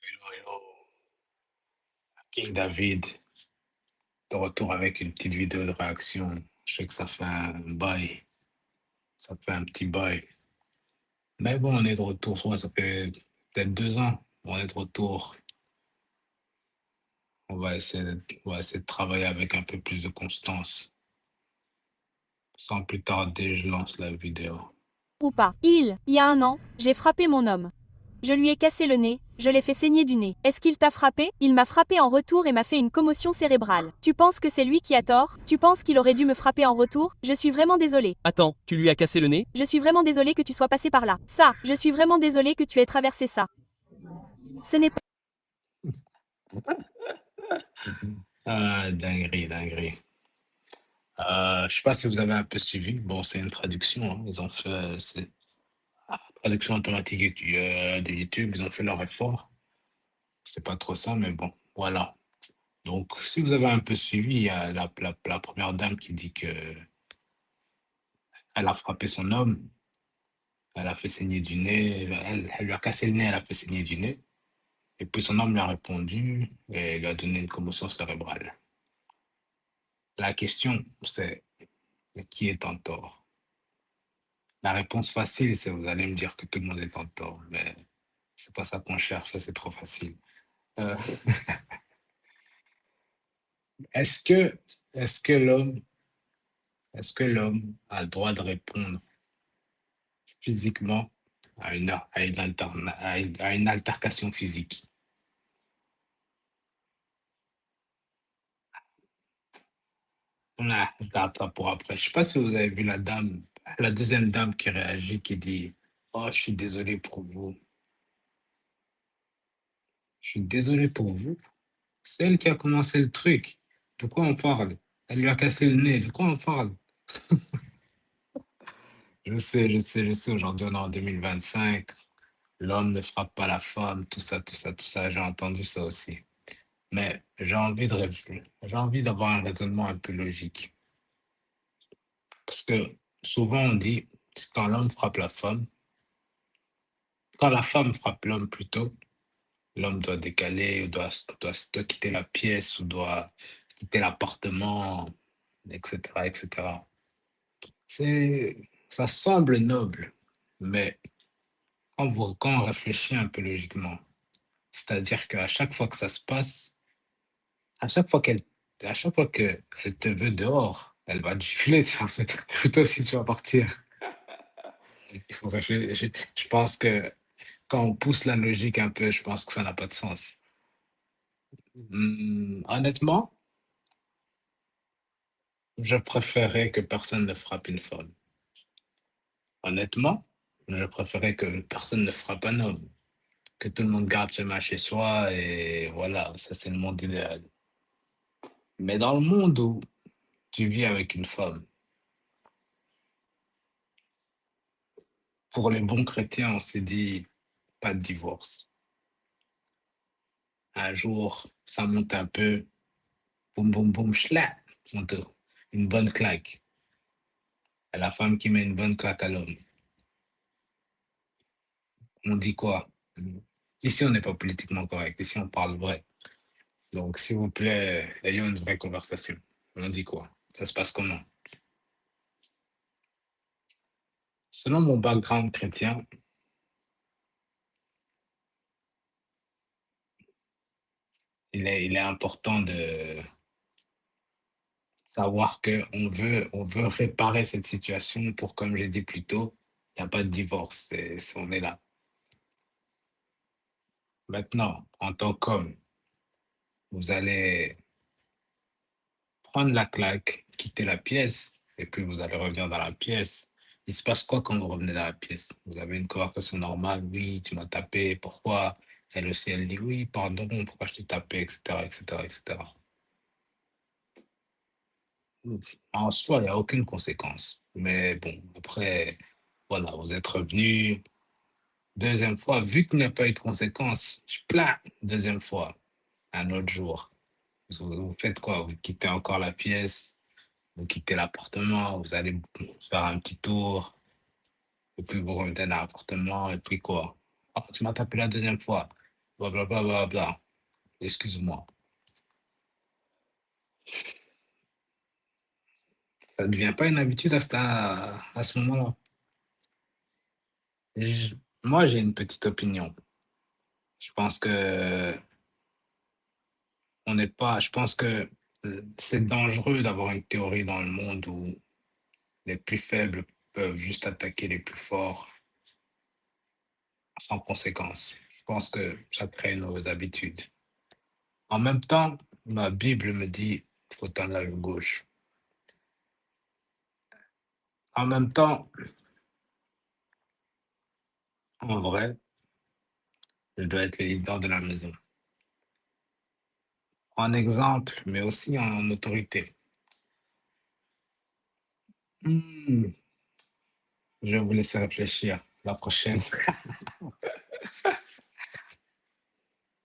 Hello, hello. King David, de retour avec une petite vidéo de réaction. Je sais que ça fait un bail, ça fait un petit bail. Mais bon, on est de retour. Ouais, ça fait peut-être 2 ans. On est de retour. On va essayer de travailler avec un peu plus de constance. Sans plus tarder, je lance la vidéo. Ou pas. Il y a 1 an, j'ai frappé mon homme. Je lui ai cassé le nez, je l'ai fait saigner du nez. Est-ce qu'il t'a frappé? Il m'a frappé en retour et m'a fait une commotion cérébrale. Tu penses que c'est lui qui a tort? Tu penses qu'il aurait dû me frapper en retour? Je suis vraiment désolé. Attends, tu lui as cassé le nez? Je suis vraiment désolé que tu sois passé par là. Ça, je suis vraiment désolé que tu aies traversé ça. Ce n'est pas Ah, dinguerie, dinguerie. Je sais pas si vous avez un peu suivi. Bon, c'est une traduction, hein. Ils ont fait, c'est traduction automatique de YouTube. Ils ont fait leur effort. C'est pas trop ça, mais bon, voilà. Donc, si vous avez un peu suivi, il y a la première dame qui dit que elle a frappé son homme, elle a fait saigner du nez, elle lui a cassé le nez, elle a fait saigner du nez. Et puis son homme lui a répondu et lui a donné une commotion cérébrale. La question, c'est qui est en tort? La réponse facile, c'est vous allez me dire que tout le monde est en tort, mais c'est pas ça qu'on cherche, ça c'est trop facile. Euh, est-ce que, est-ce que l'homme, est-ce que l'homme a le droit de répondre physiquement à une altercation physique? Ah, je garde ça pour après. Je sais pas si vous avez vu la dame, la deuxième dame qui réagit, qui dit: «Oh, je suis désolé pour vous. Je suis désolé pour vous». C'est elle qui a commencé le truc. De quoi on parle? Elle lui a cassé le nez. De quoi on parle? Je sais, aujourd'hui on est en 2025. L'homme ne frappe pas la femme, tout ça, tout ça, tout ça. J'ai entendu ça aussi. Mais j'ai envie d'avoir un raisonnement un peu logique. Parce que souvent on dit, c'est quand l'homme frappe la femme, quand la femme frappe l'homme plutôt, l'homme doit décaler, doit quitter la pièce ou doit quitter l'appartement, etc., etc. Ça semble noble, mais quand on réfléchit un peu logiquement, c'est-à-dire qu'à chaque fois que ça se passe, à chaque fois qu'elle, à chaque fois qu'elle te veut dehors, elle va te gifler, tu vois, toi aussi tu vas partir. Il faut réfléchir. Je pense que quand on pousse la logique un peu, je pense que ça n'a pas de sens. Honnêtement, je préférais que personne ne frappe une femme. Honnêtement, je préférais que personne ne frappe un homme. Que tout le monde garde ses mains chez soi et voilà, ça c'est le monde idéal. Mais dans le monde où tu vis avec une femme, pour les bons chrétiens, on s'est dit pas de divorce. Un jour, ça monte un peu, boum boum boum, schla, une bonne claque. À la femme qui met une bonne claque à l'homme. On dit quoi? Ici, on n'est pas politiquement correct. Ici, on parle vrai. Donc, s'il vous plaît, ayons une vraie conversation. On dit quoi? Ça se passe comment? Selon mon background chrétien, il est important de savoir qu'on veut réparer cette situation pour, comme j'ai dit plus tôt, il n'y a pas de divorce. On est là. Maintenant, en tant qu'homme, vous allez prendre la claque, quitter la pièce, et puis vous allez revenir dans la pièce. Il se passe quoi quand vous revenez dans la pièce? Vous avez une conversation normale. Oui, tu m'as tapé. Pourquoi? Elle aussi, elle dit oui, pardon, pourquoi je t'ai tapé, etc., etc., etc. En soi, il n'y a aucune conséquence. Mais bon, après, voilà, vous êtes revenu. Deuxième fois, vu qu'il n'y a pas eu de conséquence, je plaque. Deuxième fois, un autre jour. Vous faites quoi? Vous quittez encore la pièce, vous quittez l'appartement, vous allez faire un petit tour, et puis vous revenez dans l'appartement, et puis quoi? Ah, tu m'as tapé la deuxième fois. blablabla, bla, bla, bla. Excuse-moi. Ça ne devient pas une habitude à ce moment-là. Je- Moi, j'ai une petite opinion. Je pense que on n'est pas, je pense que c'est dangereux d'avoir une théorie dans le monde où les plus faibles peuvent juste attaquer les plus forts sans conséquence. Je pense que ça crée nos habitudes. En même temps, ma Bible me dit faut tendre la gauche. En même temps, en vrai, je dois être le leader de la maison. En exemple, mais aussi en autorité. Hmm, je vais vous laisser réfléchir la prochaine.